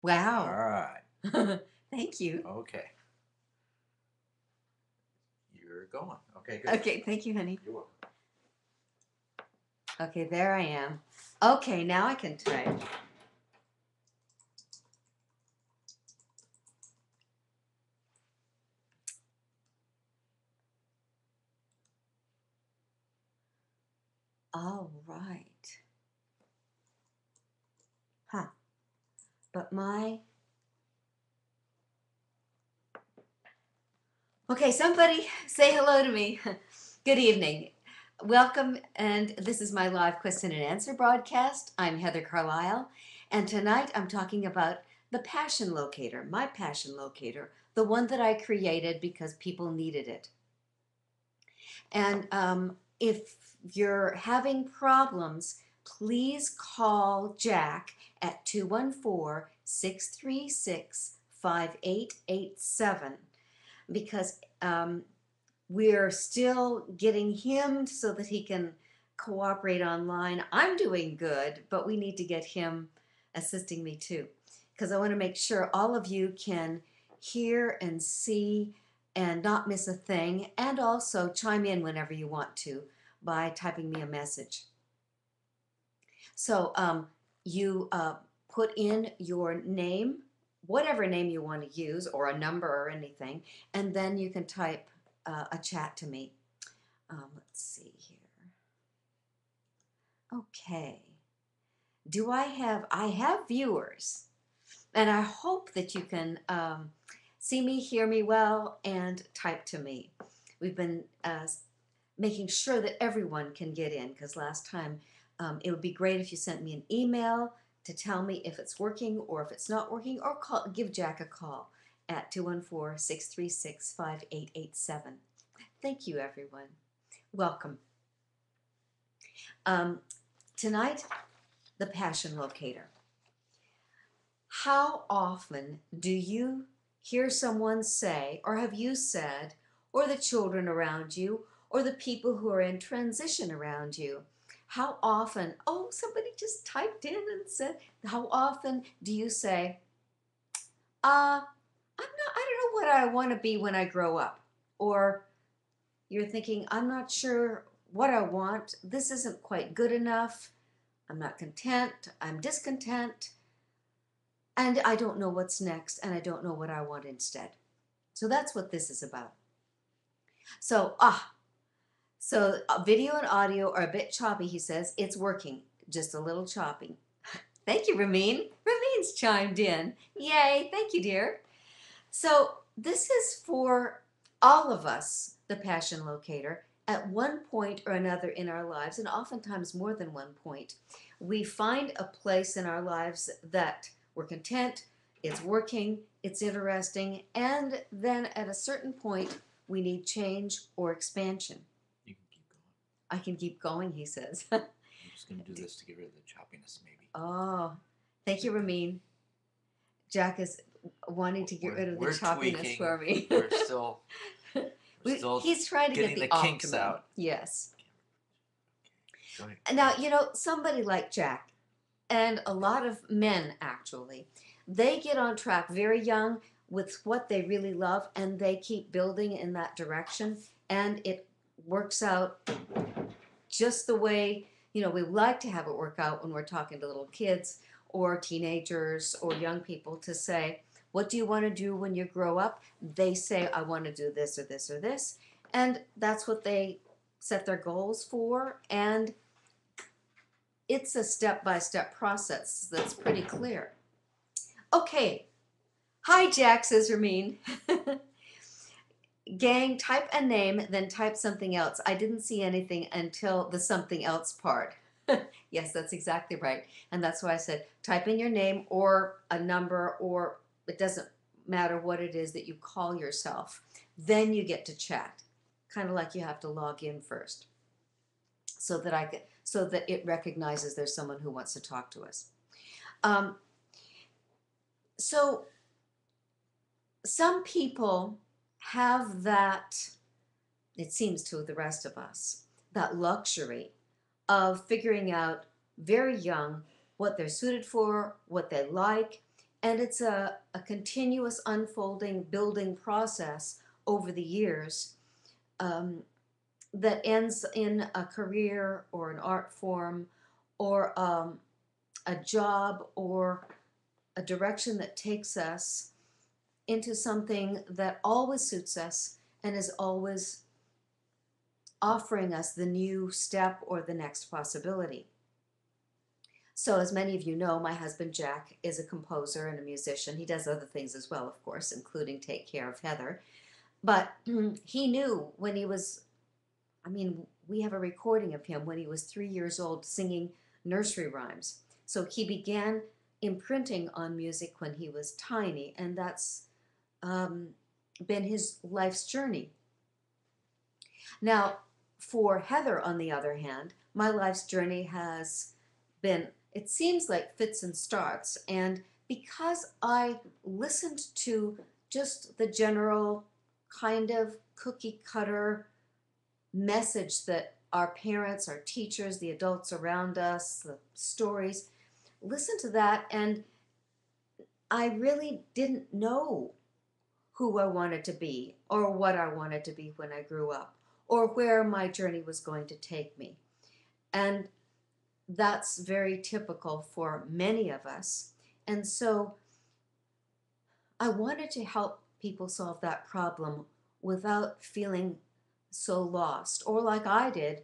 All Wow. right. Thank you. Okay. You're going. Okay, good. Okay, thank you, honey. You're welcome. Okay, there I am. Okay, now I can type. All right. Huh. But my. Okay, somebody say hello to me. Good evening. Welcome, and this is my live question and answer broadcast. I'm Heather Carlisle, and tonight I'm talking about the passion locator, my passion locator, the one that I created because people needed it. And if you're having problems, please call Jack at 214 636 5887 because we're still getting him so that he can cooperate online. I'm doing good, but we need to get him assisting me too because I want to make sure all of you can hear and see and not miss a thing, and also chime in whenever you want to by typing me a message. So you put in your name, whatever name you want to use, or a number or anything, and then you can type a chat to me. Let's see here. Okay. I have viewers, and I hope that you can see me, hear me well, and type to me. We've been making sure that everyone can get in because last time it would be great if you sent me an email to tell me if it's working or if it's not working, or give Jack a call at 214 636 5887. Thank you, everyone. Welcome. Tonight, the passion locator. How often do you hear someone say, or have you said, or the children around you, or the people who are in transition around you? How often, oh, somebody just typed in and said, how often do you say, I don't know what I want to be when I grow up? Or you're thinking, I'm not sure what I want. This isn't quite good enough. I'm not content. I'm discontent. And I don't know what's next, and I don't know what I want instead. So that's what this is about. So, video and audio are a bit choppy, he says. It's working, just a little choppy. Thank you, Ramin. Ramin's chimed in. Yay, thank you, dear. So, this is for all of us, the passion locator, at one point or another in our lives, and oftentimes more than one point. We find a place in our lives that we're content, it's working, it's interesting, and then at a certain point, we need change or expansion. You can keep going. I can keep going, he says. I'm just going to do this to get rid of the choppiness, maybe. Oh, thank you, Ramin. Jack is wanting to get rid of the choppiness tweaking. for me. We're still, He's trying to get getting the kinks optimum. out. Yes. Go ahead. Now, somebody like Jack, and a lot of men actually, they get on track very young with what they really love, and they keep building in that direction, and it works out just the way, we like to have it work out when we're talking to little kids or teenagers or young people to say, what do you want to do when you grow up? They say, I want to do this or this or this. And that's what they set their goals for. And it's a step-by-step process that's pretty clear. Okay. Hi, Jack, says Ramin. Gang, type a name, then type something else. I didn't see anything until the something else part. Yes, that's exactly right. And that's why I said type in your name or a number, or it doesn't matter what it is that you call yourself. Then you get to chat. Kind of like you have to log in first so that it recognizes there's someone who wants to talk to us. So some people have that, it seems to the rest of us, that luxury of figuring out very young what they're suited for, what they like, And it's a continuous unfolding, building process over the years, that ends in a career or an art form or a job or a direction that takes us into something that always suits us and is always offering us the new step or the next possibility. So, as many of you know, my husband Jack is a composer and a musician. He does other things as well, of course, including take care of Heather. But he knew when he was, I mean, we have a recording of him when he was 3 years old singing nursery rhymes. So he began imprinting on music when he was tiny, and that's been his life's journey. Now, for Heather, on the other hand, my life's journey has been, it seems like fits and starts. And because I listened to just the general kind of cookie cutter message that our parents, our teachers, the adults around us, the stories, listen to that, and I really didn't know who I wanted to be or what I wanted to be when I grew up or where my journey was going to take me. And that's very typical for many of us. And so I wanted to help people solve that problem without feeling so lost, or like I did,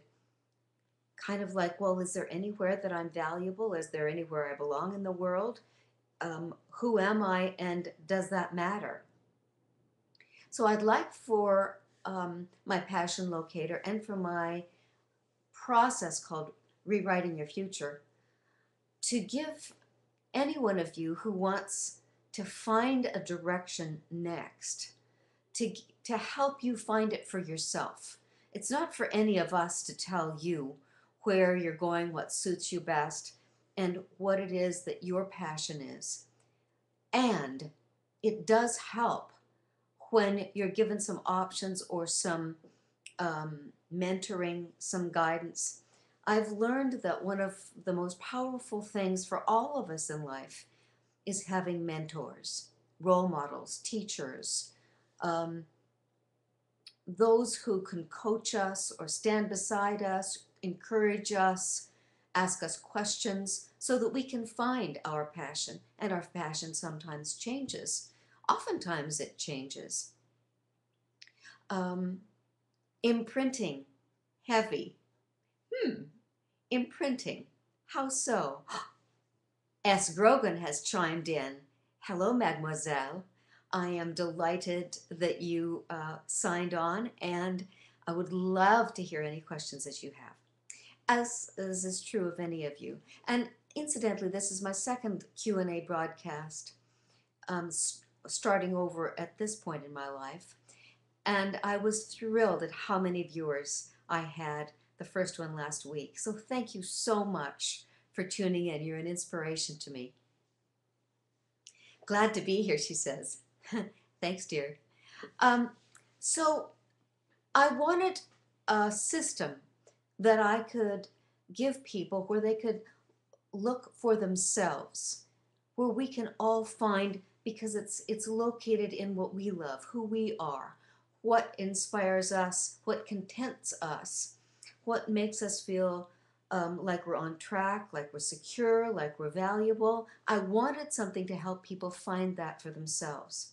kind of like, well, is there anywhere that I'm valuable? Is there anywhere I belong in the world? Who am I, and does that matter? So I'd like for my passion locator and for my process called Rewriting Your Future to give any one of you who wants to find a direction next, to help you find it for yourself. It's not for any of us to tell you where you're going, what suits you best, and what it is that your passion is. And it does help when you're given some options or some mentoring, some guidance. I've learned that one of the most powerful things for all of us in life is having mentors, role models, teachers, those who can coach us or stand beside us, encourage us, ask us questions so that we can find our passion. And our passion sometimes changes. Oftentimes it changes. Imprinting, heavy. Imprinting. How so? S. Grogan has chimed in. Hello, mademoiselle. I am delighted that you signed on, and I would love to hear any questions that you have, as is true of any of you. And incidentally, this is my second Q&A broadcast, starting over at this point in my life. And I was thrilled at how many viewers I had the first one last week. So thank you so much for tuning in. You're an inspiration to me. Glad to be here, she says. Thanks, dear. So I wanted a system that I could give people where they could look for themselves, where we can all find, because it's located in what we love, who we are, what inspires us, what contents us, what makes us feel like we're on track, like we're secure, like we're valuable. I wanted something to help people find that for themselves.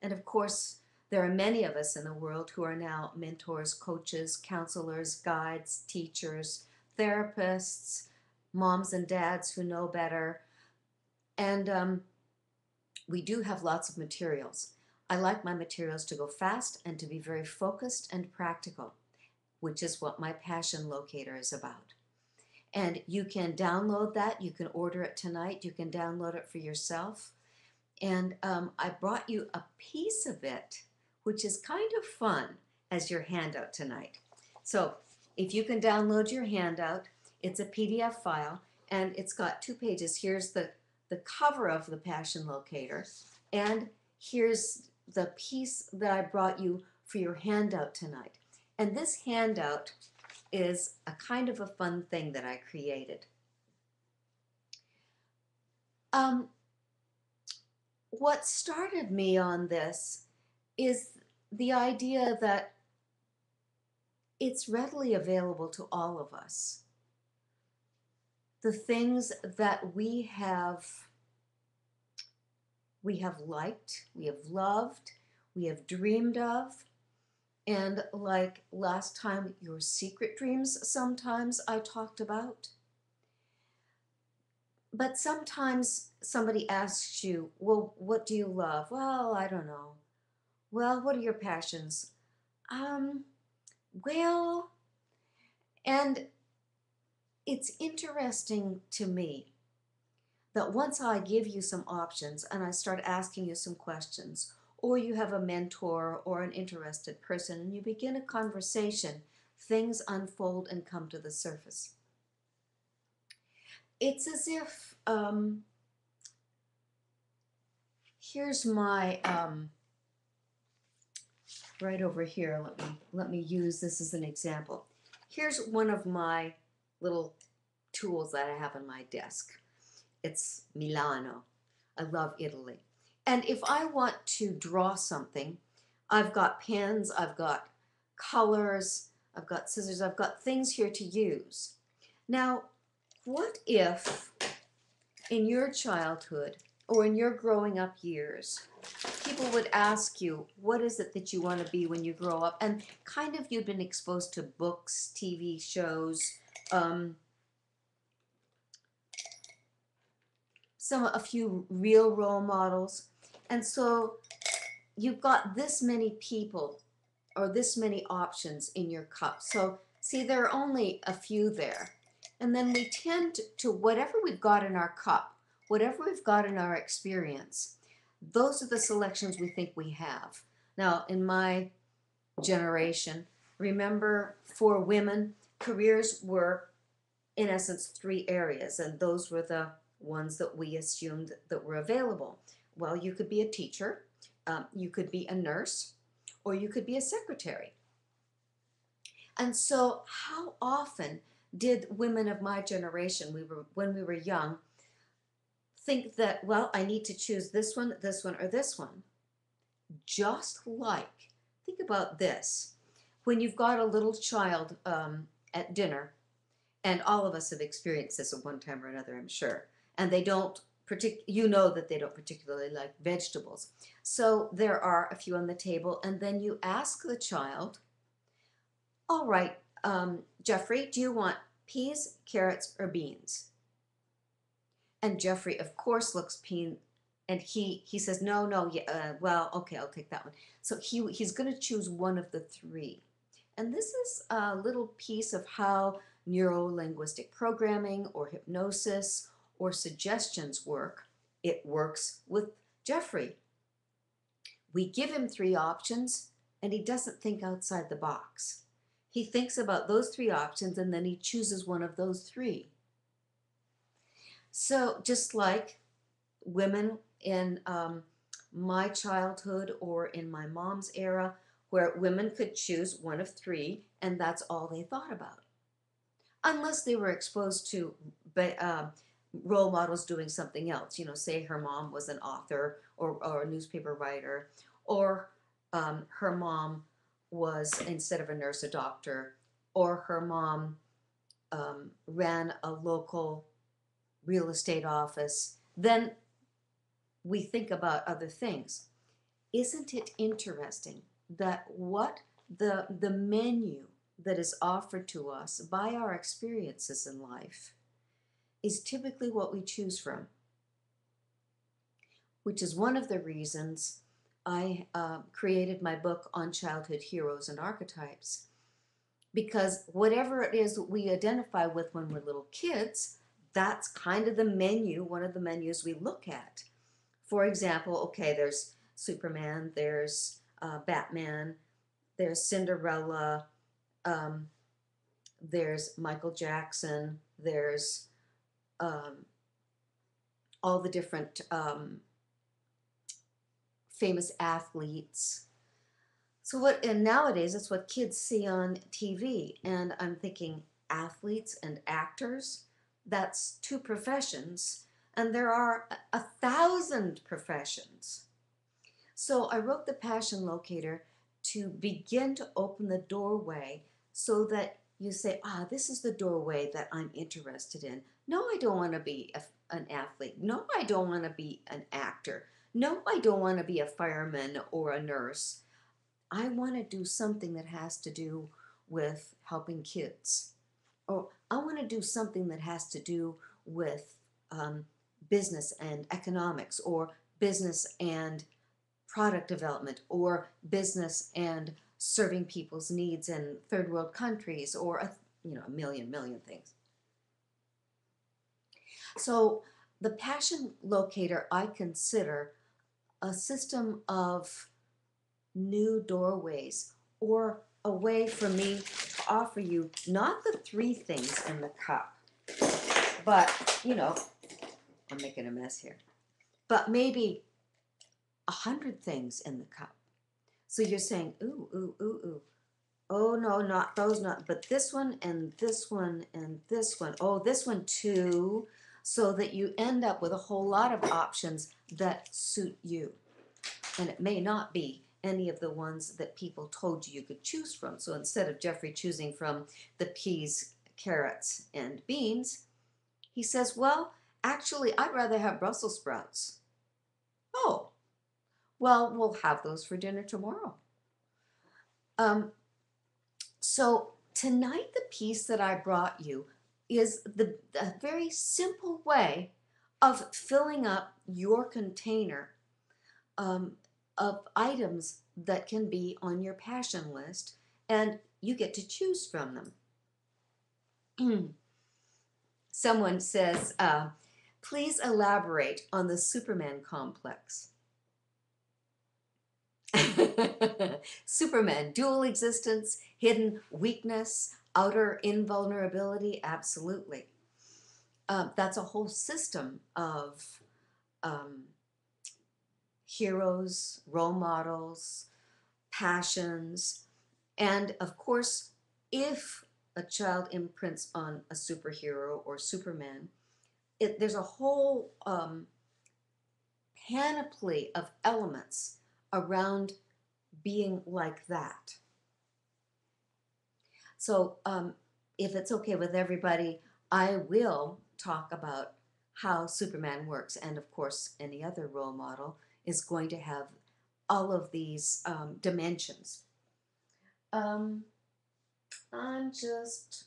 And of course, there are many of us in the world who are now mentors, coaches, counselors, guides, teachers, therapists, moms and dads who know better. And we do have lots of materials. I like my materials to go fast and to be very focused and practical, which is what my passion locator is about. And you can download that. You can order it tonight. You can download it for yourself. And I brought you a piece of it, which is kind of fun, as your handout tonight. So if you can download your handout, it's a PDF file, and it's got 2 pages. Here's the cover of the passion locator, and here's the piece that I brought you for your handout tonight. And this handout is a kind of a fun thing that I created. what started me on this is the idea that it's readily available to all of us. The things that we have liked, we have loved, we have dreamed of, and like last time, your secret dreams sometimes I talked about. But sometimes somebody asks you, well, what do you love? Well, I don't know. Well, what are your passions? Um, well, and it's interesting to me that once I give you some options and I start asking you some questions, or you have a mentor or an interested person and you begin a conversation, things unfold and come to the surface. It's as if, here's my, right over here, let me use this as an example. Here's one of my little tools that I have on my desk. It's Milano. I love Italy. And if I want to draw something, I've got pens, I've got colors, I've got scissors, I've got things here to use. Now, what if in your childhood or in your growing up years, people would ask you, what is it that you want to be when you grow up? And kind of you've been exposed to books, TV shows, a few real role models. And so you've got this many people or this many options in your cup. So see, there are only a few there. And then we tend to, whatever we've got in our cup, whatever we've got in our experience, those are the selections we think we have. Now, in my generation, remember, for women, careers were, in essence, 3 areas, and those were the ones that we assumed that were available. Well, you could be a teacher, you could be a nurse, or you could be a secretary. And so how often did women of my generation, when we were young, think that, well, I need to choose this one, or this one? Just like, think about this. When you've got a little child at dinner, and all of us have experienced this at one time or another, I'm sure, and they don't, you know that they don't particularly like vegetables. So there are a few on the table, and then you ask the child, all right, Jeffrey, do you want peas, carrots, or beans? And Jeffrey, of course, looks peas, and he says, no, yeah, well, okay, I'll take that one. So he's going to choose one of the 3. And this is a little piece of how neuro-linguistic programming or hypnosis or suggestions work. It works with Jeffrey. We give him 3 options, and he doesn't think outside the box. He thinks about those 3 options, and then he chooses one of those 3. So just like women in my childhood or in my mom's era, where women could choose one of 3, and that's all they thought about. Unless they were exposed to role models doing something else. You know, say her mom was an author or a newspaper writer, or her mom was, instead of a nurse, a doctor, or her mom ran a local real estate office. Then we think about other things. Isn't it interesting that what the menu that is offered to us by our experiences in life is typically what we choose from? Which is one of the reasons I created my book on childhood heroes and archetypes. Because whatever it is that we identify with when we're little kids, that's kind of the menu, one of the menus we look at. For example, okay, there's Superman, there's Batman, there's Cinderella, there's Michael Jackson, there's all the different famous athletes. So and nowadays it's what kids see on TV, and I'm thinking, athletes and actors, that's 2 professions and there are 1,000 professions. So I wrote the Passion Locator to begin to open the doorway so that you say, this is the doorway that I'm interested in. No, I don't want to be an athlete. No, I don't want to be an actor. No, I don't want to be a fireman or a nurse. I want to do something that has to do with helping kids. Or I want to do something that has to do with business and economics, or business and product development, or business and serving people's needs in third world countries, or a million things. So the Passion Locator I consider a system of new doorways, or a way for me to offer you not the 3 things in the cup, but I'm making a mess here, but maybe 100 things in the cup. So you're saying, ooh, ooh, ooh, ooh. Oh, no, not those, but this one and this one and this one. Oh, this one too. So that you end up with a whole lot of options that suit you. And it may not be any of the ones that people told you could choose from. So instead of Jeffrey choosing from the peas, carrots, and beans, he says, well, actually, I'd rather have Brussels sprouts. Oh, well, we'll have those for dinner tomorrow. So tonight, the piece that I brought you is a very simple way of filling up your container of items that can be on your passion list, and you get to choose from them. Someone says, please elaborate on the Superman complex. Superman, dual existence, hidden weakness, outer invulnerability, absolutely. That's a whole system of heroes, role models, passions, and of course, if a child imprints on a superhero or Superman, there's a whole panoply of elements around being like that. So if it's okay with everybody, I will talk about how Superman works, and of course any other role model is going to have all of these dimensions. I'm just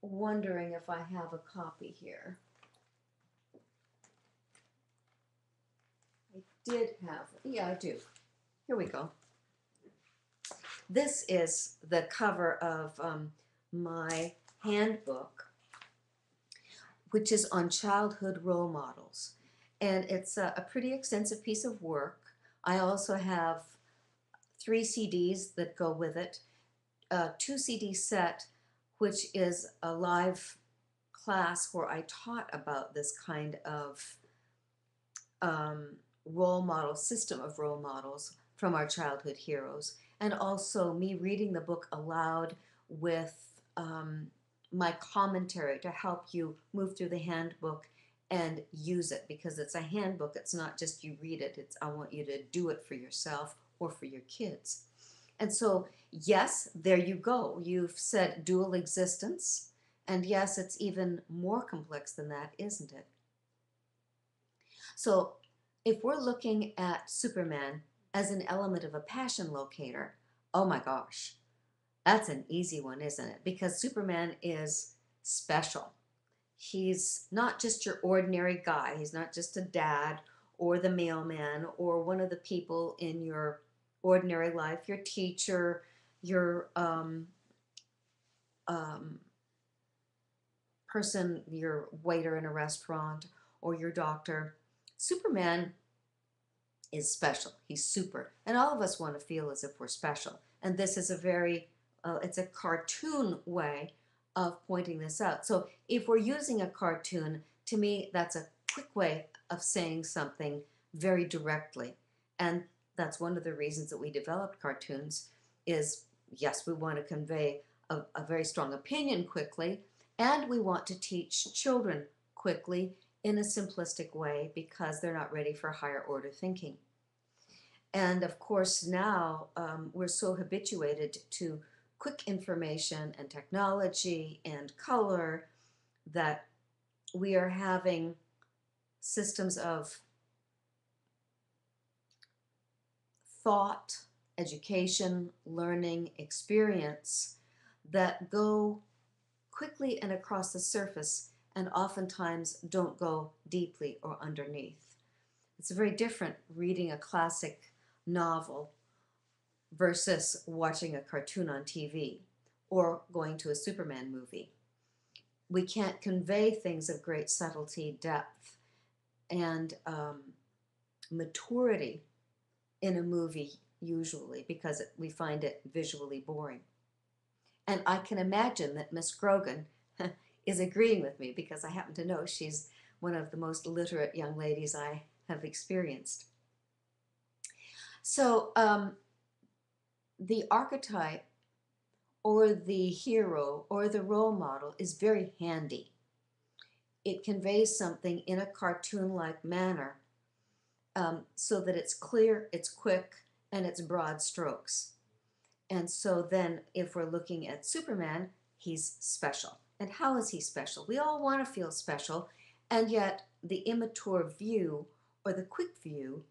wondering if I have a copy here. I did have, yeah, I do. Here we go. This is the cover of my handbook, which is on childhood role models. And it's a pretty extensive piece of work. I also have 3 CDs that go with it, a 2 CD set, which is a live class where I taught about this kind of role model, system of role models from our childhood heroes, and also me reading the book aloud with my commentary to help you move through the handbook and use it, because it's a handbook. It's not just you read it. It's I want you to do it for yourself or for your kids. And so, yes, there you go. You've said dual existence, and yes, it's even more complex than that, isn't it? So if we're looking at Superman as an element of a passion locator, oh my gosh, that's an easy one, isn't it? Because Superman is special. He's not just your ordinary guy. He's not just a dad or the mailman or one of the people in your ordinary life, your teacher, your person, your waiter in a restaurant, or your doctor. Superman is special. He's super. And all of us want to feel as if we're special. And this is a very, it's a cartoon way of pointing this out. So if we're using a cartoon, to me, that's a quick way of saying something very directly. And that's one of the reasons that we developed cartoons is, yes, we want to convey a very strong opinion quickly, and we want to teach children quickly in a simplistic way because they're not ready for higher order thinking. And of course, now we're so habituated to quick information and technology and color that we are having systems of thought, education, learning, experience that go quickly and across the surface and oftentimes don't go deeply or underneath. It's very different reading a classic novel versus watching a cartoon on TV or going to a Superman movie. We can't convey things of great subtlety, depth, and maturity in a movie usually because we find it visually boring. And I can imagine that Miss Grogan is agreeing with me because I happen to know she's one of the most literate young ladies I have experienced. So the archetype or the hero or the role model is very handy. It conveys something in a cartoon-like manner so that it's clear, it's quick, and it's broad strokes. And so then if we're looking at Superman, he's special. And how is he special? We all want to feel special, and yet the immature view or the quick view,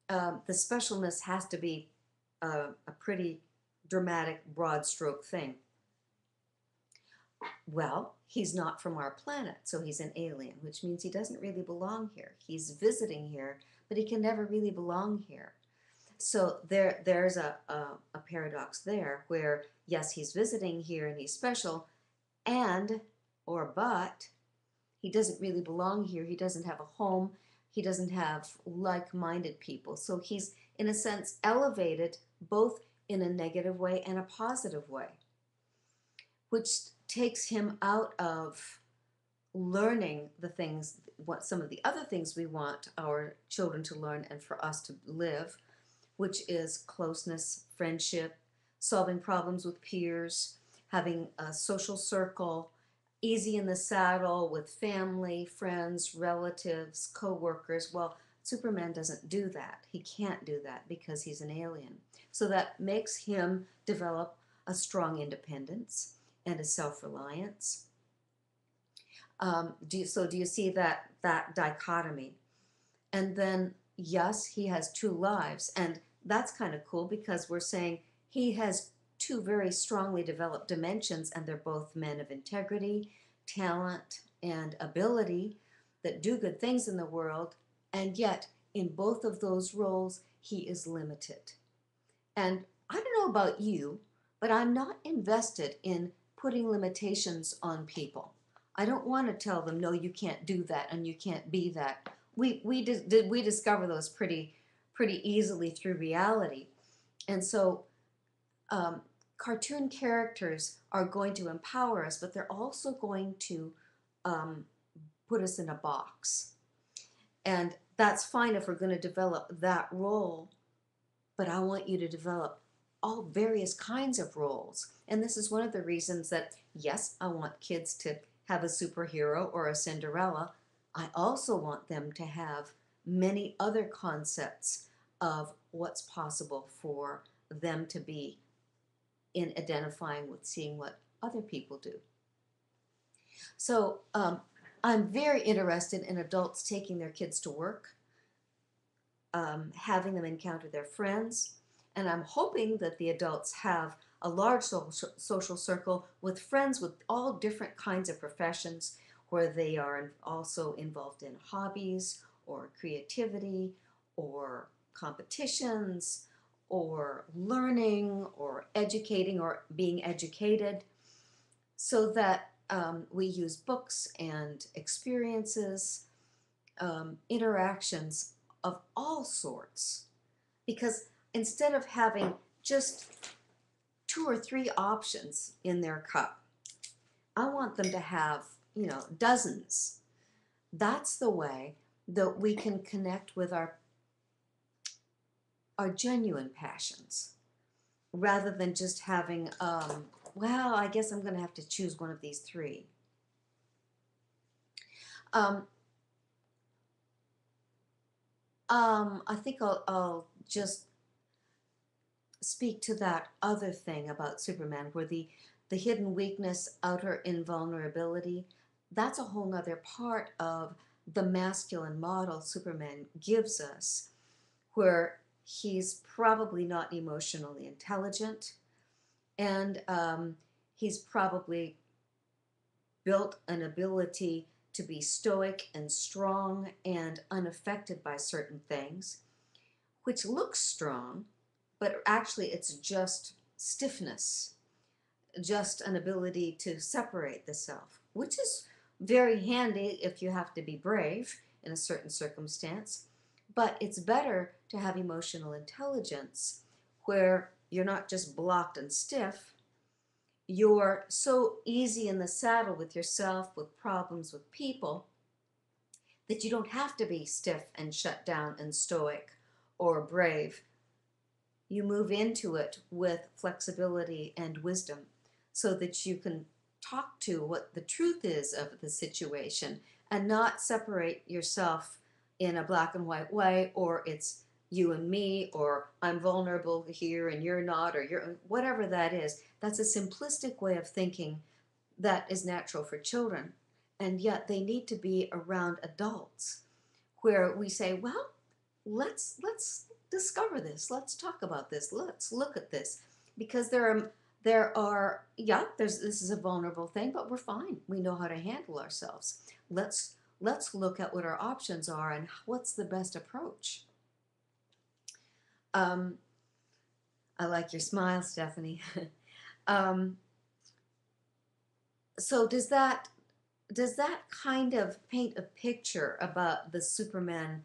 the specialness has to be a pretty dramatic, broad stroke thing. Well, he's not from our planet, so he's an alien, which means he doesn't really belong here. He's visiting here, but he can never really belong here. So there's a paradox there where, yes, he's visiting here and he's special, but he doesn't really belong here. He doesn't have a home. He doesn't have like-minded people. So he's, in a sense, elevated both in a negative way and a positive way, which takes him out of learning the things, what some of the other things we want our children to learn and for us to live, which is closeness, friendship, solving problems with peers, having a social circle, easy in the saddle with family, friends, relatives, co-workers. Well, Superman doesn't do that. He can't do that because he's an alien. So that makes him develop a strong independence and a self-reliance. Do you see that dichotomy? And then, yes, he has two lives, and that's kind of cool because we're saying he has two very strongly developed dimensions, and they're both men of integrity, talent, and ability that do good things in the world, and yet in both of those roles he is limited. And I don't know about you, but I'm not invested in putting limitations on people. I don't want to tell them, no, you can't do that and you can't be that. We discover those pretty easily through reality. And so cartoon characters are going to empower us, but they're also going to put us in a box. And that's fine if we're going to develop that role, but I want you to develop all various kinds of roles. And this is one of the reasons that, yes, I want kids to have a superhero or a Cinderella. I also want them to have many other concepts of what's possible for them to be in identifying with seeing what other people do. So I'm very interested in adults taking their kids to work, having them encounter their friends, and I'm hoping that the adults have a large social circle with friends with all different kinds of professions where they are also involved in hobbies or creativity or competitions or learning or educating or being educated, so that we use books and experiences, interactions of all sorts. Because instead of having just 2 or 3 options in their cup, I want them to have, dozens. That's the way that we can connect with our genuine passions, rather than just having, well, I guess I'm going to have to choose one of these 3. I think I'll just speak to that other thing about Superman, where the hidden weakness, outer invulnerability, that's a whole nother part of the masculine model Superman gives us, where he's probably not emotionally intelligent, and he's probably built an ability to be stoic and strong and unaffected by certain things, which looks strong, but actually it's just stiffness, just an ability to separate the self, which is very handy if you have to be brave in a certain circumstance. But it's better to have emotional intelligence where you're not just blocked and stiff, you're so easy in the saddle with yourself, with problems, with people, that you don't have to be stiff and shut down and stoic or brave. You move into it with flexibility and wisdom so that you can talk to what the truth is of the situation and not separate yourself in a black and white way, or it's you and me, or I'm vulnerable here and you're not, or you're whatever that is. That's a simplistic way of thinking that is natural for children, and yet they need to be around adults where we say, well, let's discover this, let's talk about this, let's look at this, because this is a vulnerable thing, but we're fine, we know how to handle ourselves. Let's look at what our options are and what's the best approach. I like your smile, Stephanie. So does that kind of paint a picture about the Superman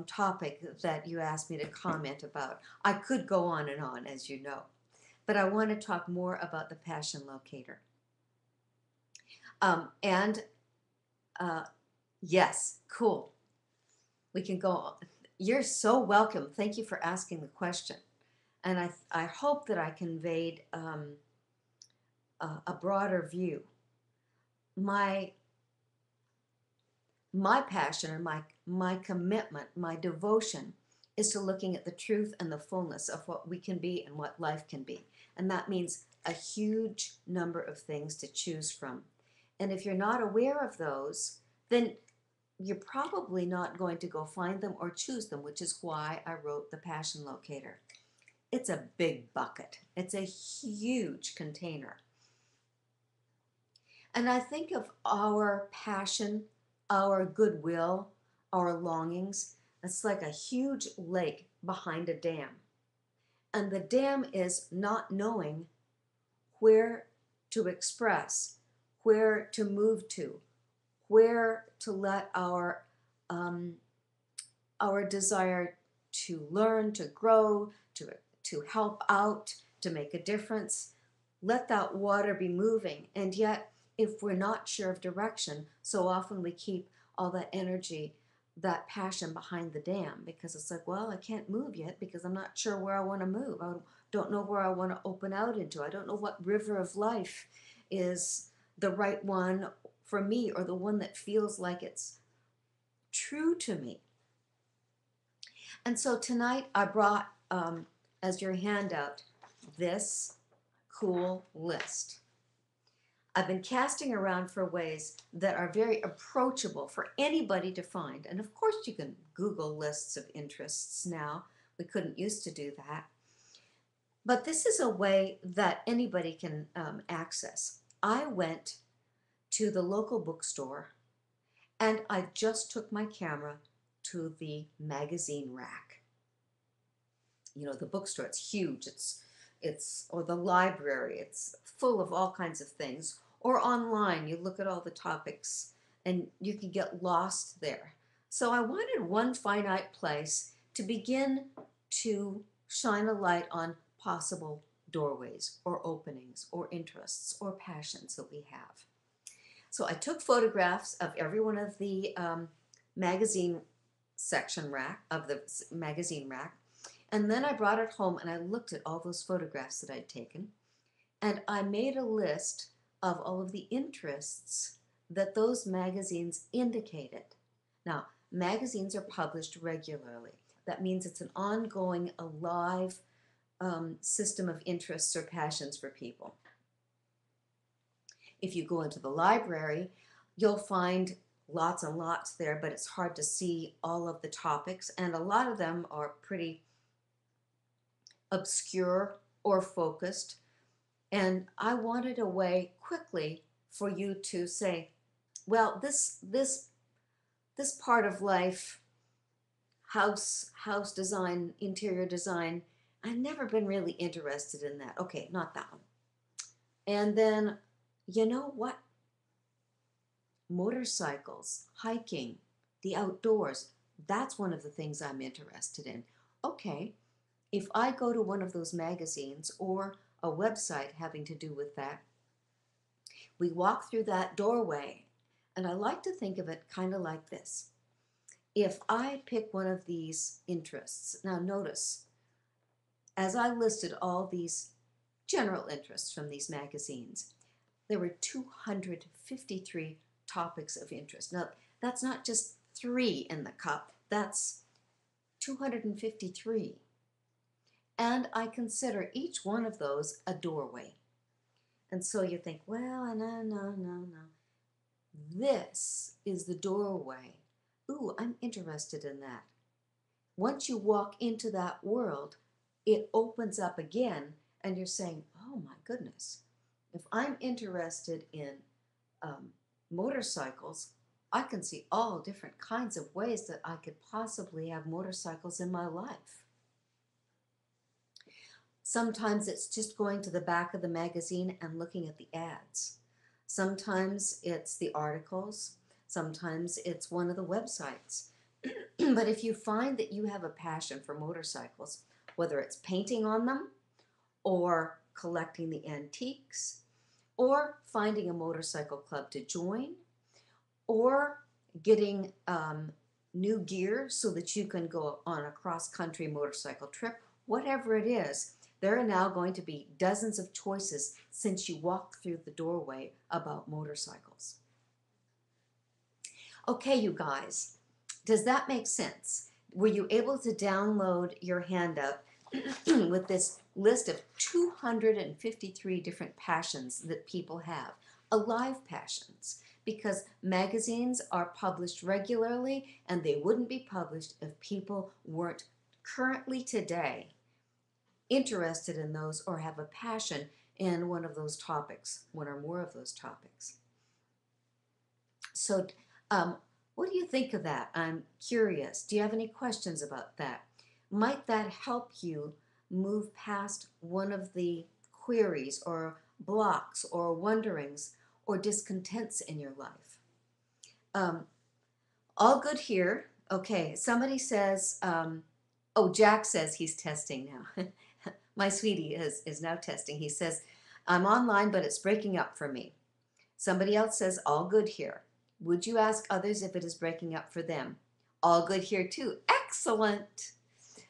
topic that you asked me to comment about? I could go on and on, as you know, but I want to talk more about the passion locator. Yes, cool. We can go on. You're so welcome. Thank you for asking the question. And I hope that I conveyed a broader view. My passion and my commitment, my devotion is to looking at the truth and the fullness of what we can be and what life can be. And that means a huge number of things to choose from. And if you're not aware of those, then you're probably not going to go find them or choose them, which is why I wrote the Passion Locator. It's a big bucket. It's a huge container. And I think of our passion, our goodwill, our longings. It's like a huge lake behind a dam. And the dam is not knowing where to express, where to move to, where to let our desire to learn, to grow, to help out, to make a difference. Let that water be moving. And yet, if we're not sure of direction, so often we keep all that energy, that passion behind the dam, because it's like, well, I can't move yet because I'm not sure where I want to move. I don't know where I want to open out into. I don't know what river of life is the right one for me, or the one that feels like it's true to me. And so tonight I brought, as your handout, this cool list. I've been casting around for ways that are very approachable for anybody to find. And of course you can Google lists of interests now. We couldn't used to do that. But this is a way that anybody can access. I went to the local bookstore and I just took my camera to the magazine rack. You know, the bookstore, it's huge. Or the library, it's full of all kinds of things. Or online, you look at all the topics and you can get lost there. So I wanted one finite place to begin to shine a light on possible doorways or openings or interests or passions that we have. So I took photographs of every one of the magazine section rack, of the magazine rack, and then I brought it home and I looked at all those photographs that I'd taken, and I made a list of all of the interests that those magazines indicated. Now, magazines are published regularly. That means it's an ongoing, alive system of interests or passions for people. If you go into the library, you'll find lots and lots there, but it's hard to see all of the topics, and a lot of them are pretty obscure or focused. And I wanted a way quickly for you to say, well, this part of life, house design, interior design, I've never been really interested in that. Okay, not that one. And then, you know what? Motorcycles, hiking, the outdoors, that's one of the things I'm interested in. Okay, if I go to one of those magazines or a website having to do with that, we walk through that doorway, and I like to think of it kind of like this. If I pick one of these interests, now notice, as I listed all these general interests from these magazines, there were 253 topics of interest. Now, that's not just 3 in the cup, that's 253. And I consider each one of those a doorway. And so you think, well, no. This is the doorway. Ooh, I'm interested in that. Once you walk into that world, it opens up again, and you're saying, oh my goodness, if I'm interested in motorcycles, I can see all different kinds of ways that I could possibly have motorcycles in my life. Sometimes it's just going to the back of the magazine and looking at the ads. Sometimes it's the articles. Sometimes it's one of the websites. But if you find that you have a passion for motorcycles, whether it's painting on them or collecting the antiques or finding a motorcycle club to join or getting new gear so that you can go on a cross-country motorcycle trip, whatever it is, there are now going to be dozens of choices since you walk through the doorway about motorcycles. Okay, you guys, does that make sense? Were you able to download your handout with this list of 253 different passions that people have, alive passions? Because magazines are published regularly, and they wouldn't be published if people weren't currently today interested in those or have a passion in one of those topics, one or more of those topics. So what do you think of that? I'm curious. Do you have any questions about that? Might that help you move past one of the queries or blocks or wonderings or discontents in your life? All good here. Okay, somebody says, oh, Jack says he's testing now. My sweetie is now testing. He says, I'm online, but it's breaking up for me. Somebody else says, all good here. Would you ask others if it is breaking up for them? All good here too. Excellent.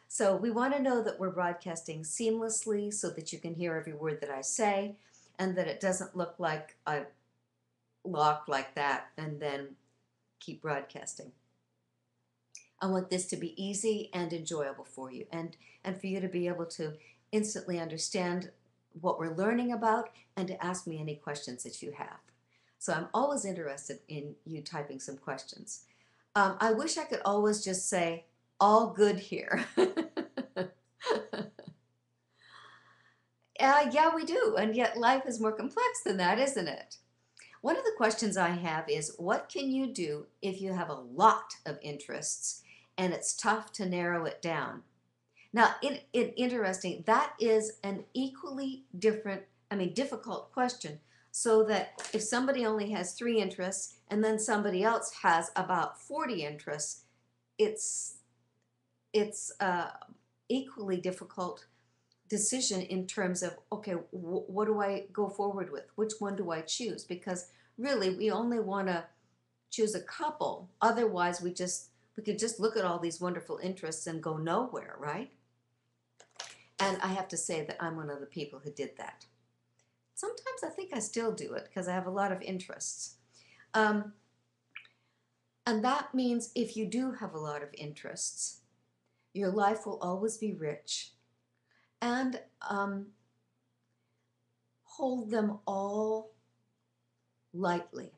So we want to know that we're broadcasting seamlessly so that you can hear every word that I say and that it doesn't look like I locked like that and then keep broadcasting. I want this to be easy and enjoyable for you and for you to be able to instantly understand what we're learning about and to ask me any questions that you have. So I'm always interested in you typing some questions. I wish I could always just say, all good here. Yeah, we do. And yet life is more complex than that, isn't it? One of the questions I have is, what can you do if you have a lot of interests and it's tough to narrow it down? Now, interesting, that is an equally difficult question. So that if somebody only has 3 interests and then somebody else has about 40 interests, it's equally difficult decision in terms of, okay, what do I go forward with? Which one do I choose? Because really, we only want to choose a couple. Otherwise, we could just look at all these wonderful interests and go nowhere, right? And I have to say that I'm one of the people who did that. Sometimes I think I still do it because I have a lot of interests. And that means if you do have a lot of interests, your life will always be rich. And hold them all lightly.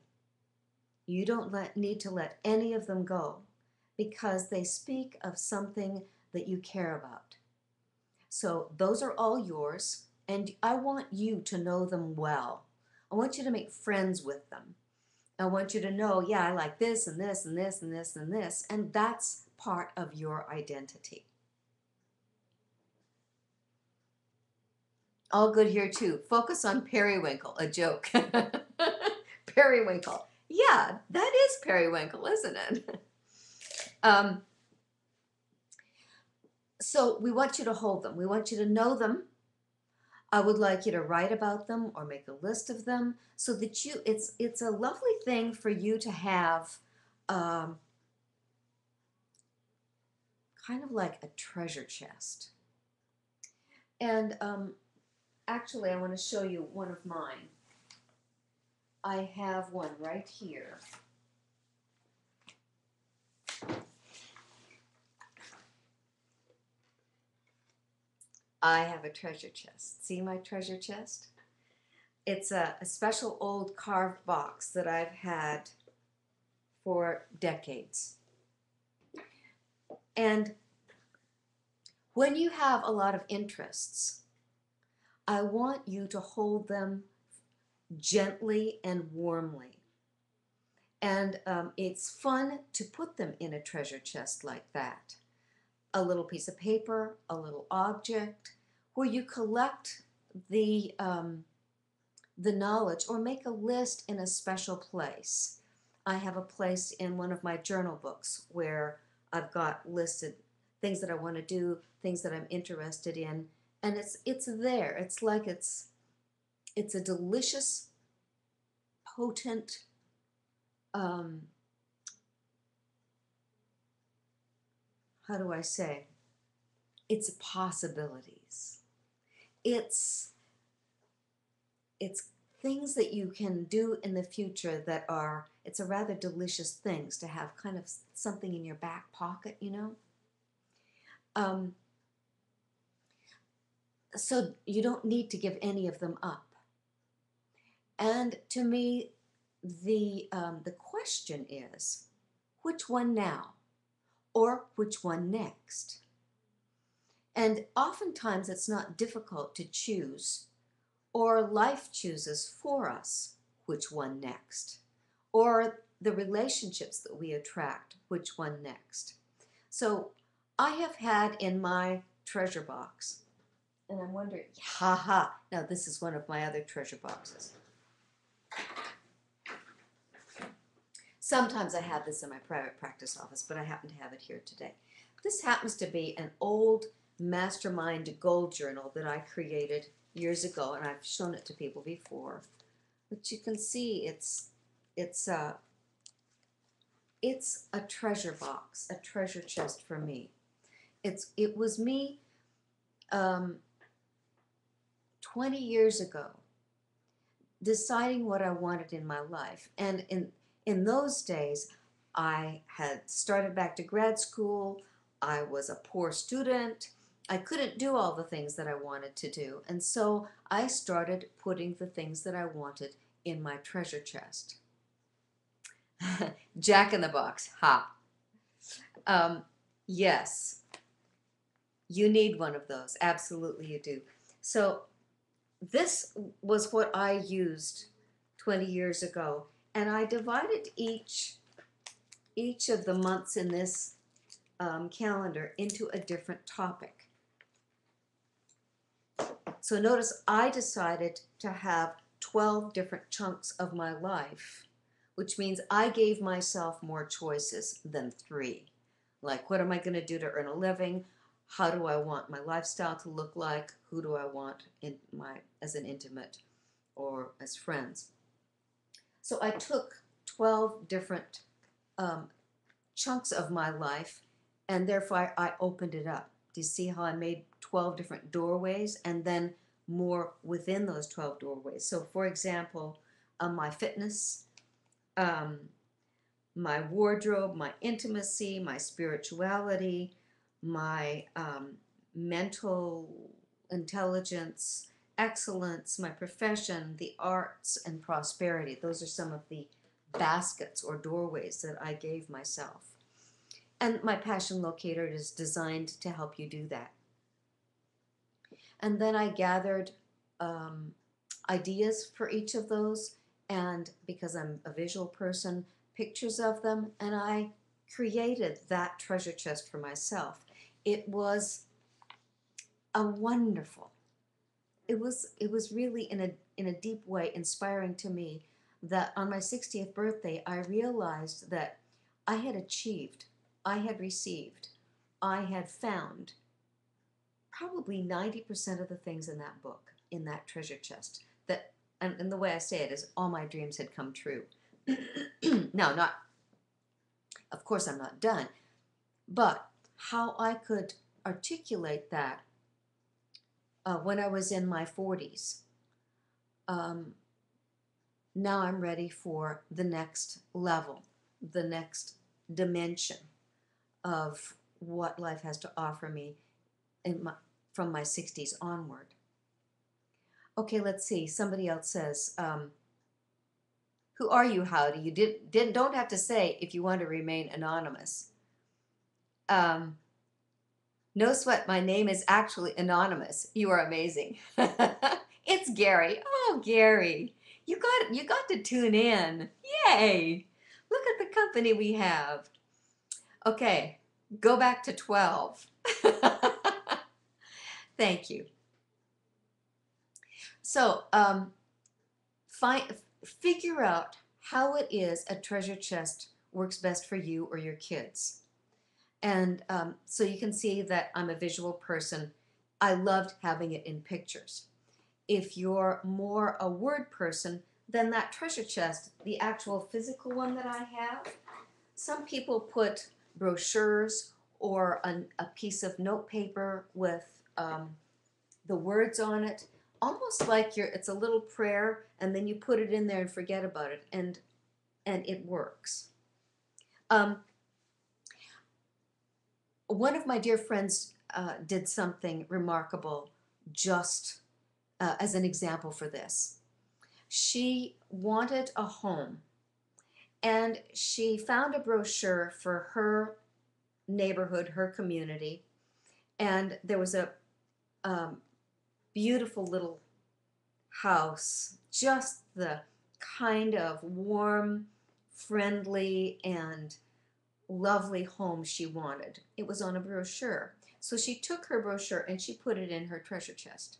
You don't need to let any of them go because they speak of something that you care about. So those are all yours, and I want you to know them well. I want you to make friends with them. I want you to know, yeah, I like this and this and this and this and this, and that's part of your identity. All good here too. Focus on periwinkle, a joke. Periwinkle. Yeah, that is periwinkle, isn't it? So we want you to hold them. We want you to know them. I would like you to write about them or make a list of them so that it's a lovely thing for you to have kind of like a treasure chest. And actually, I want to show you one of mine. I have one right here. I have a treasure chest. See my treasure chest? It's a special old carved box that I've had for decades. And when you have a lot of interests, I want you to hold them gently and warmly. And it's fun to put them in a treasure chest like that. A little piece of paper, a little object, where you collect the knowledge or make a list in a special place. I have a place in one of my journal books where I've got listed things that I want to do, things that I'm interested in, and it's there. It's like it's a delicious, potent, how do I say? It's possibilities. It's things that you can do in the future that are, it's a rather delicious things to have kind of something in your back pocket, you know? So you don't need to give any of them up. And to me, the question is, which one now? Or which one next? And oftentimes it's not difficult to choose, or life chooses for us which one next, or the relationships that we attract, which one next. So I have had in my treasure box, and I'm wondering, now this is one of my other treasure boxes. Sometimes I have this in my private practice office, but I happen to have it here today. This happens to be an old mastermind gold journal that I created years ago, and I've shown it to people before. But you can see it's a treasure box, a treasure chest for me. It was me 20 years ago deciding what I wanted in my life, and in those days, I had started back to grad school. I was a poor student. I couldn't do all the things that I wanted to do. And so I started putting the things that I wanted in my treasure chest. Jack in the Box, ha. Yes, you need one of those. Absolutely you do. So this was what I used 20 years ago. And I divided each of the months in this calendar into a different topic. So notice I decided to have 12 different chunks of my life, which means I gave myself more choices than 3. Like, what am I going to do to earn a living? How do I want my lifestyle to look like? Who do I want as an intimate or as friends? So I took 12 different chunks of my life, and therefore I opened it up. Do you see how I made 12 different doorways and then more within those 12 doorways? So for example, my fitness, my wardrobe, my intimacy, my spirituality, my mental intelligence, excellence, my profession, the arts, and prosperity. Those are some of the baskets or doorways that I gave myself. And my passion locator is designed to help you do that. And then I gathered ideas for each of those, and because I'm a visual person, pictures of them, and I created that treasure chest for myself. It was a wonderful, it was really in a deep way inspiring to me that on my 60th birthday I realized that I had achieved, I had received, I had found probably 90% of the things in that book, in that treasure chest, that, and the way I say it is all my dreams had come true. Now, not, of course I'm not done, but how I could articulate that when I was in my 40s. Now I'm ready for the next level, the next dimension of what life has to offer me from my 60s onward. Okay, let's see. Somebody else says, who are you, Howdy? You don't have to say if you want to remain anonymous. No sweat, my name is actually anonymous. You are amazing. It's Gary. Oh, Gary, you got to tune in. Yay! Look at the company we have. Okay, go back to 12. Thank you. So, figure out how it is a treasure chest works best for you or your kids. And so you can see that I'm a visual person. I loved having it in pictures. If you're more a word person, then that treasure chest, the actual physical one that I have, some people put brochures or a piece of note paper with the words on it, almost like it's a little prayer, and then you put it in there and forget about it, and it works. One of my dear friends did something remarkable just as an example for this. She wanted a home, and she found a brochure for her neighborhood, her community, and there was a beautiful little house, just the kind of warm, friendly, and lovely home she wanted. It was on a brochure. So she took her brochure and she put it in her treasure chest.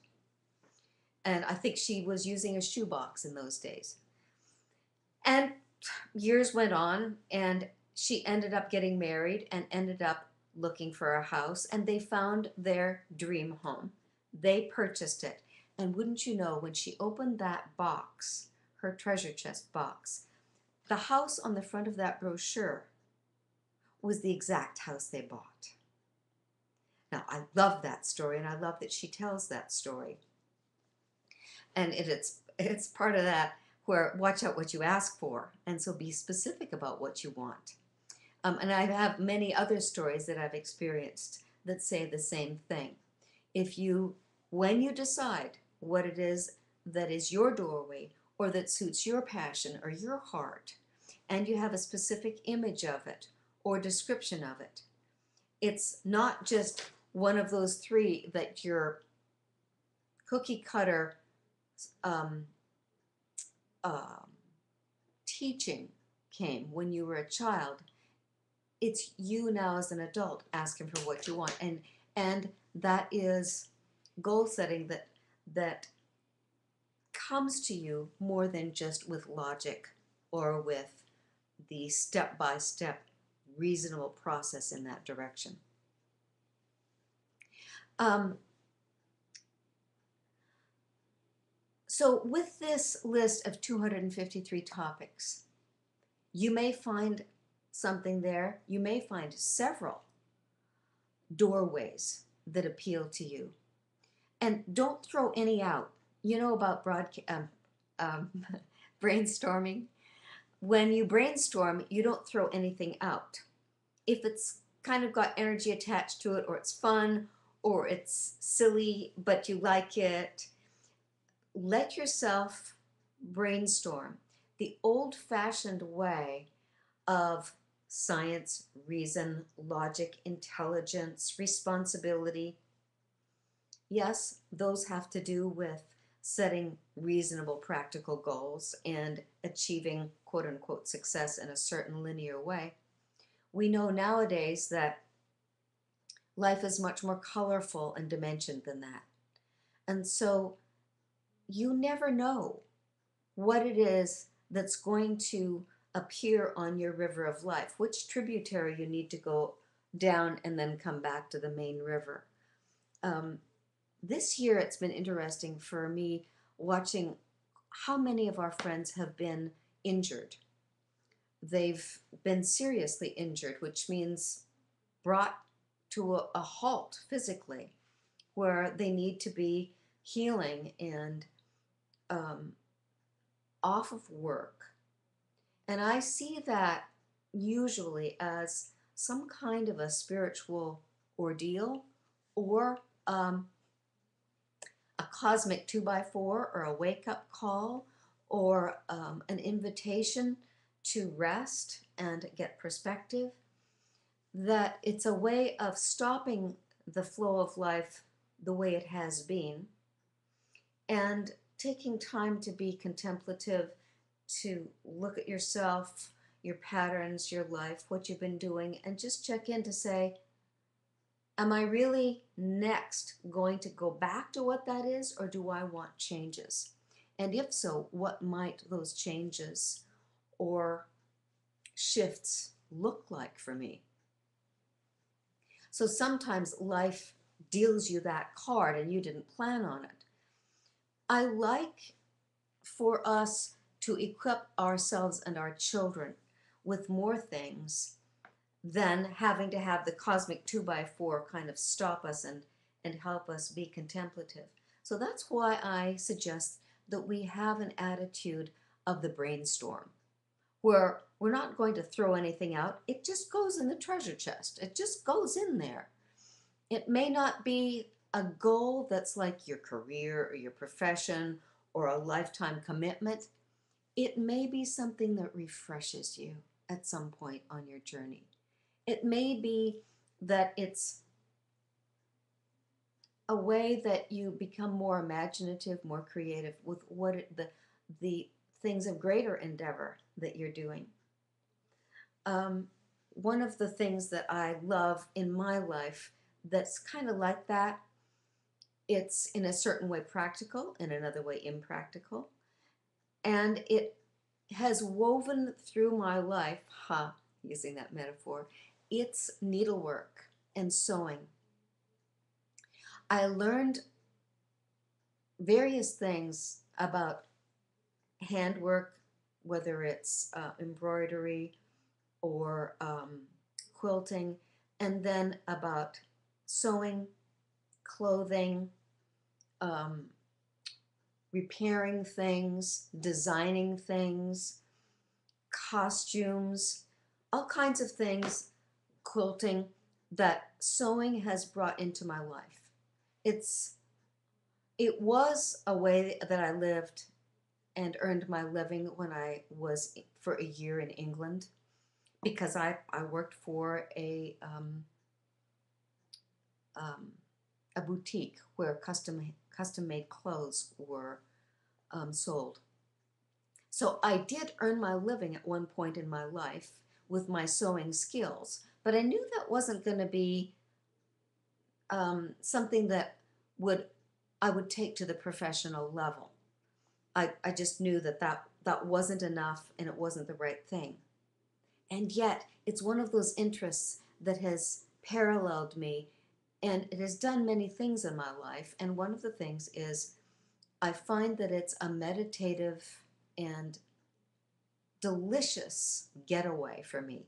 And I think she was using a shoebox in those days. And years went on, and she ended up getting married and ended up looking for a house, and they found their dream home. They purchased it. And wouldn't you know, when she opened that box, her treasure chest box, the house on the front of that brochure was the exact house they bought. Now, I love that story, and I love that she tells that story. And it's part of that where watch out what you ask for, and so be specific about what you want. And I have many other stories that I've experienced that say the same thing. When you decide what it is that is your doorway or that suits your passion or your heart, and you have a specific image of it or description of it, it's not just one of those three that your cookie cutter teaching came when you were a child. It's you now as an adult asking for what you want, and that is goal setting that comes to you more than just with logic or with the step-by-step reasonable process in that direction. So with this list of 253 topics, you may find something there. You may find several doorways that appeal to you. And don't throw any out. You know about brainstorming? when you brainstorm, you don't throw anything out. If it's kind of got energy attached to it, or it's fun, or it's silly, but you like it, let yourself brainstorm. The old fashioned way of science, reason, logic, intelligence, responsibility, yes, those have to do with setting reasonable practical goals and achieving quote unquote success in a certain linear way. We know nowadays that life is much more colorful and dimensioned than that. And so you never know what it is that's going to appear on your river of life, which tributary you need to go down and then come back to the main river. This year it's been interesting for me watching how many of our friends have been injured. They've been seriously injured, which means brought to a halt physically, where they need to be healing and off of work. And I see that usually as some kind of a spiritual ordeal, or a cosmic 2x4, or a wake-up call, or an invitation to rest and get perspective. That it's a way of stopping the flow of life the way it has been, and taking time to be contemplative, to look at yourself, your patterns, your life, what you've been doing, and just check in to say, am I really next going to go back to what that is, or do I want changes? And if so, what might those changes or shifts look like for me? So sometimes life deals you that card and you didn't plan on it. I like for us to equip ourselves and our children with more things than having to have the cosmic 2x4 kind of stop us and help us be contemplative. So that's why I suggest that we have an attitude of the brainstorm, where we're not going to throw anything out. It just goes in the treasure chest. It just goes in there. It may not be a goal that's like your career or your profession or a lifetime commitment. It may be something that refreshes you at some point on your journey. It may be that it's a way that you become more imaginative, more creative with the things of greater endeavor that you're doing. One of the things that I love in my life that's kind of like that, it's in a certain way practical, in another way impractical, and it has woven through my life, using that metaphor, it's needlework and sewing. I learned various things about handwork, whether it's embroidery or quilting, and then about sewing, clothing, repairing things, designing things, costumes, all kinds of things, quilting, that sewing has brought into my life. It was a way that I lived and earned my living when I was for a year in England, because I worked for a boutique where custom-made clothes were sold. So I did earn my living at one point in my life with my sewing skills, but I knew that wasn't going to be something that I would take to the professional level. I just knew that wasn't enough, and it wasn't the right thing. And yet, it's one of those interests that has paralleled me, and it has done many things in my life. And one of the things is I find that it's a meditative and delicious getaway for me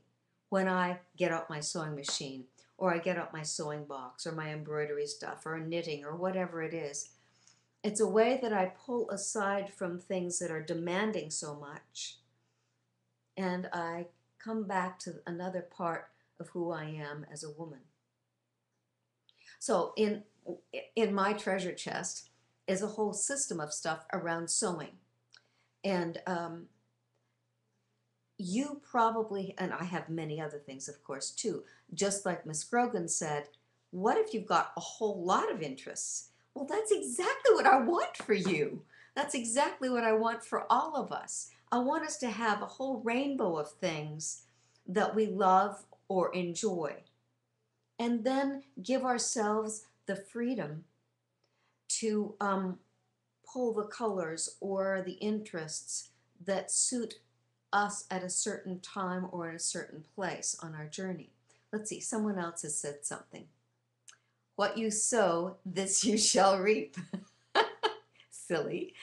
when I get out my sewing machine, or I get out my sewing box, or my embroidery stuff, or knitting, or whatever it is. It's a way that I pull aside from things that are demanding so much and I come back to another part of who I am as a woman. So in my treasure chest is a whole system of stuff around sewing. And you probably, and I have many other things, of course, too. Just like Miss Grogan said, what if you've got a whole lot of interests? Well, that's exactly what I want for you. That's exactly what I want for all of us. I want us to have a whole rainbow of things that we love or enjoy, and then give ourselves the freedom to pull the colors or the interests that suit us at a certain time or in a certain place on our journey. Let's see, someone else has said something. What you sow, this you shall reap. Silly.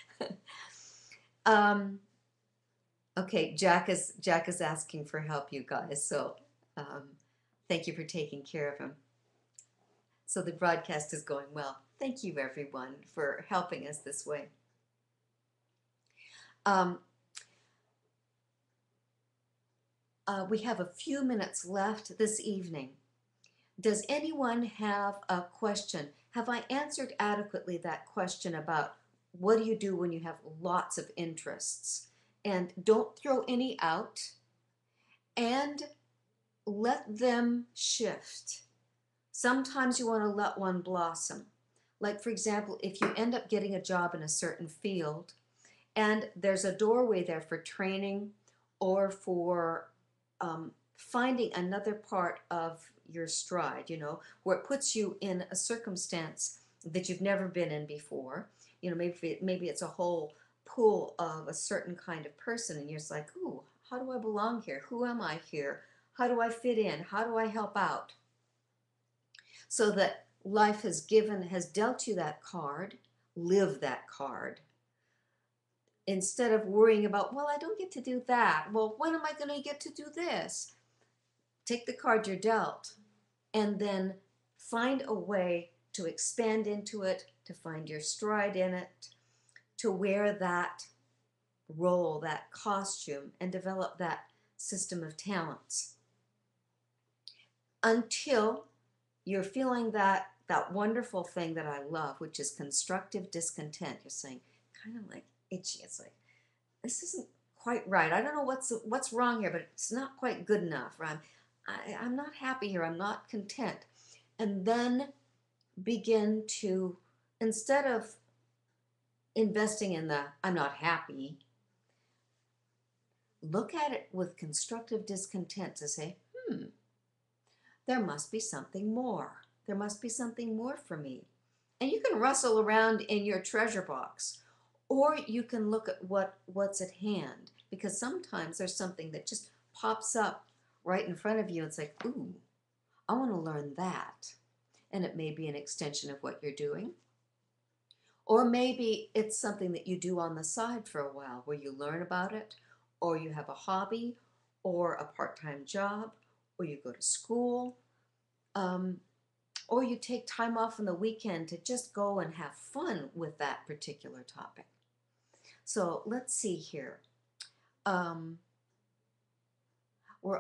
Okay, Jack is asking for help, you guys. So thank you for taking care of him. So the broadcast is going well. Thank you, everyone, for helping us this way. We have a few minutes left this evening. Does anyone have a question? Have I answered adequately that question about what do you do when you have lots of interests? And don't throw any out, and let them shift. Sometimes you want to let one blossom. Like, for example, if you end up getting a job in a certain field and there's a doorway there for training or for finding another part of your stride, you know, where it puts you in a circumstance that you've never been in before. You know, maybe it's a whole pool of a certain kind of person, and you're just like, ooh, how do I belong here? Who am I here? How do I fit in? How do I help out? So that life has dealt you that card, live that card. Instead of worrying about, well, I don't get to do that. Well, when am I going to get to do this? Take the card you're dealt and then find a way to expand into it, to find your stride in it, to wear that role, that costume, and develop that system of talents until you're feeling that wonderful thing that I love, which is constructive discontent. You're saying, kind of like itchy. It's like, this isn't quite right. I don't know what's wrong here, but it's not quite good enough. Or I'm not happy here. I'm not content. And then begin to, instead of investing in the I'm not happy, look at it with constructive discontent to say, there must be something more. There must be something more for me. And you can rustle around in your treasure box, or you can look at what's at hand, because sometimes there's something that just pops up right in front of you. It's like, ooh, I want to learn that. And it may be an extension of what you're doing. Or maybe it's something that you do on the side for a while, where you learn about it, or you have a hobby, or a part-time job, or you go to school, or you take time off on the weekend to just go and have fun with that particular topic. So let's see here. You're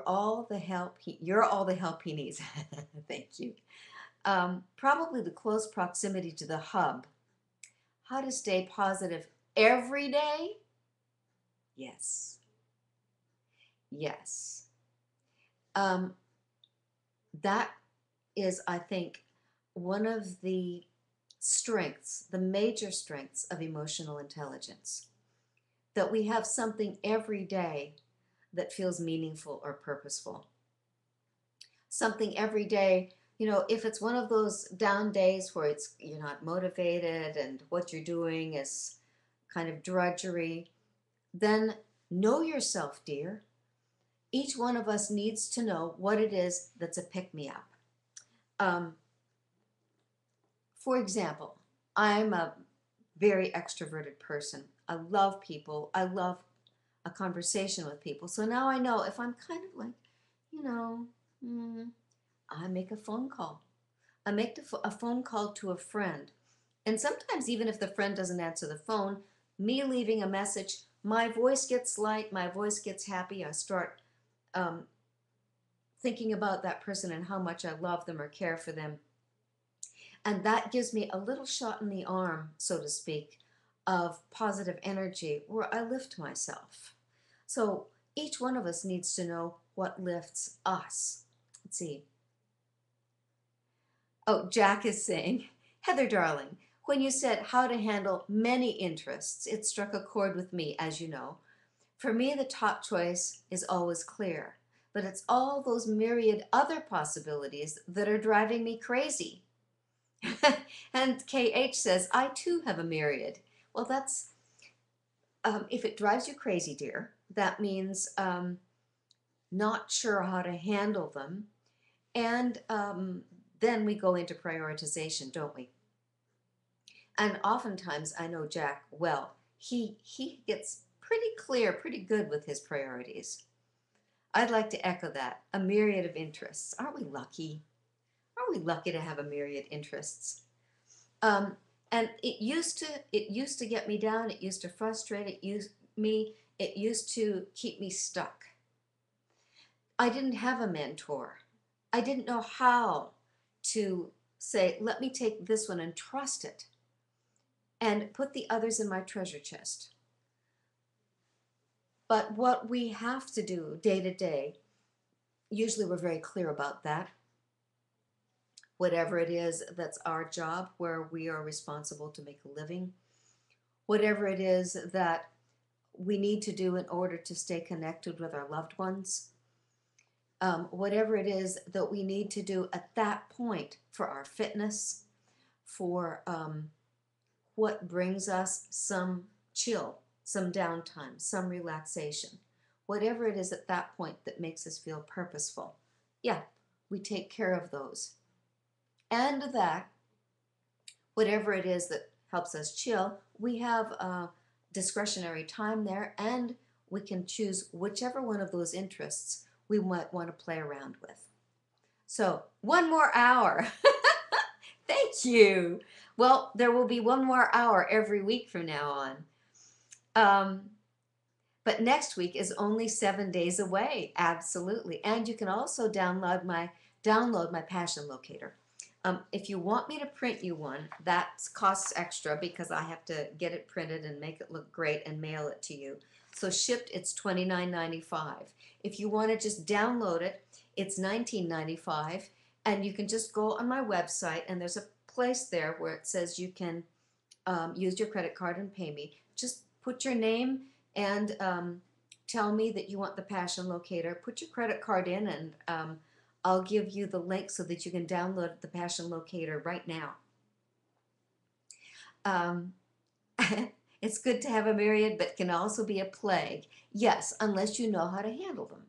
all the help he needs. Thank you. Probably the close proximity to the hub. How to stay positive every day? Yes. Yes. That is, I think, one of the strengths, the major strengths of emotional intelligence. That we have something every day that feels meaningful or purposeful. Something every day, you know, if it's one of those down days where you're not motivated and what you're doing is kind of drudgery, then know yourself, dear. Each one of us needs to know what it is that's a pick-me-up. For example, I'm a very extroverted person. I love people. I love a conversation with people. So now I know if I'm kind of like, you know, I make a phone call. I make a phone call to a friend. And sometimes even if the friend doesn't answer the phone, me leaving a message my voice gets light, my voice gets happy. I start um, thinking about that person and how much I love them or care for them. And that gives me a little shot in the arm, so to speak, of positive energy where I lift myself. So each one of us needs to know what lifts us. Let's see. Oh, Jack is saying, Heather, darling, when you said how to handle many interests, it struck a chord with me, as you know. For me, the top choice is always clear, but it's all those myriad other possibilities that are driving me crazy. And KH says, I too have a myriad. Well, that's, if it drives you crazy, dear, that means not sure how to handle them. And then we go into prioritization, don't we? And oftentimes, I know Jack well, he gets pretty clear, pretty good with his priorities. I'd like to echo that. A myriad of interests. Aren't we lucky? Aren't we lucky to have a myriad interests? And it used to get me down. It used to frustrate it used to keep me stuck. I didn't have a mentor. I didn't know how to say, let me take this one and trust it and put the others in my treasure chest. But what we have to do day to day, usually we're very clear about that. Whatever it is that's our job, where we are responsible to make a living, whatever it is that we need to do in order to stay connected with our loved ones, whatever it is that we need to do at that point for our fitness, for what brings us some chill, some downtime, some relaxation, whatever it is at that point that makes us feel purposeful. Yeah, we take care of those. And that, whatever it is that helps us chill, we have discretionary time there, and we can choose whichever one of those interests we might want to play around with. So, one more hour. Thank you. Well, there will be one more hour every week from now on. But next week is only 7 days away. Absolutely. And you can also download my Passion Locator. If you want me to print you one, that costs extra because I have to get it printed and make it look great and mail it to you. So shipped, it's $29.95. If you want to just download it, it's $19.95. And you can just go on my website, and there's a place there where it says you can use your credit card and pay me. Just put your name and tell me that you want the Passion Locator. Put your credit card in, and I'll give you the link so that you can download the Passion Locator right now. It's good to have a myriad, but can also be a plague. Yes, unless you know how to handle them.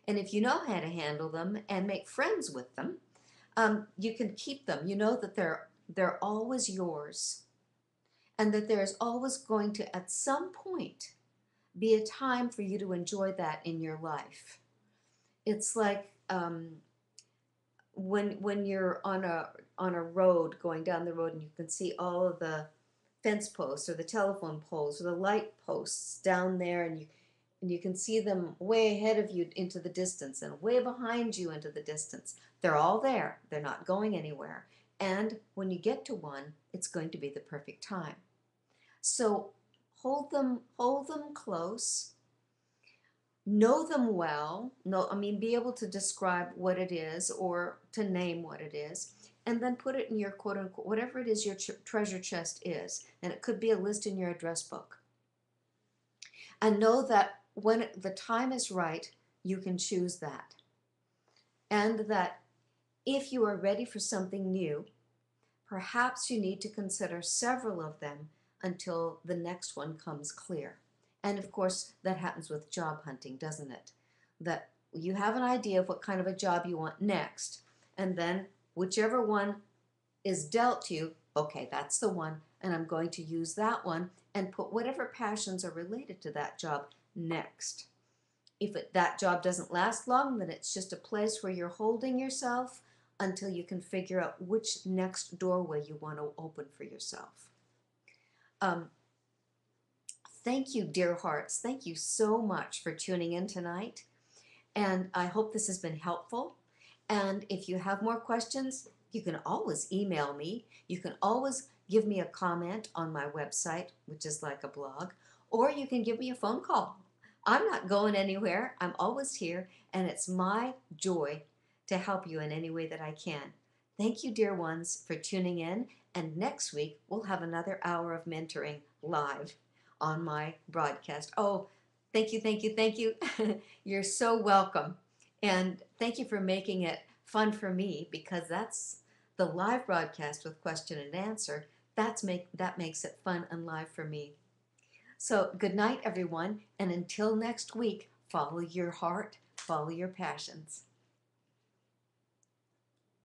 And if you know how to handle them and make friends with them, you can keep them. You know that they're always yours, and that there's always going to, at some point, be a time for you to enjoy that in your life. It's like when you're on a road, going down the road, and you can see all of the fence posts or the telephone poles or the light posts down there, and you can see them way ahead of you into the distance and way behind you into the distance. They're all there. They're not going anywhere. And when you get to one, it's going to be the perfect time. So hold them close. Know them well. Be able to describe what it is or to name what it is, and then put it in your quote unquote, whatever it is your treasure chest is. And it could be a list in your address book. And know that when the time is right, you can choose that. And that if you are ready for something new, perhaps you need to consider several of them until the next one comes clear. And of course, that happens with job hunting, doesn't it? That you have an idea of what kind of a job you want next, and then whichever one is dealt to you, okay, that's the one, and I'm going to use that one and put whatever passions are related to that job next. If that job doesn't last long, then it's just a place where you're holding yourself until you can figure out which next doorway you want to open for yourself. thank you, dear hearts. Thank you so much for tuning in tonight. And I hope this has been helpful. And if you have more questions, you can always email me. You can always give me a comment on my website, which is like a blog, or you can give me a phone call. I'm not going anywhere. I'm always here, and it's my joy to help you in any way that I can. Thank you, dear ones, for tuning in. And next week, we'll have another hour of mentoring live on my broadcast. Oh, thank you, thank you, thank you. You're so welcome. And thank you for making it fun for me, because that's the live broadcast with question and answer. That makes it fun and live for me. So good night, everyone. And until next week, follow your heart, follow your passions.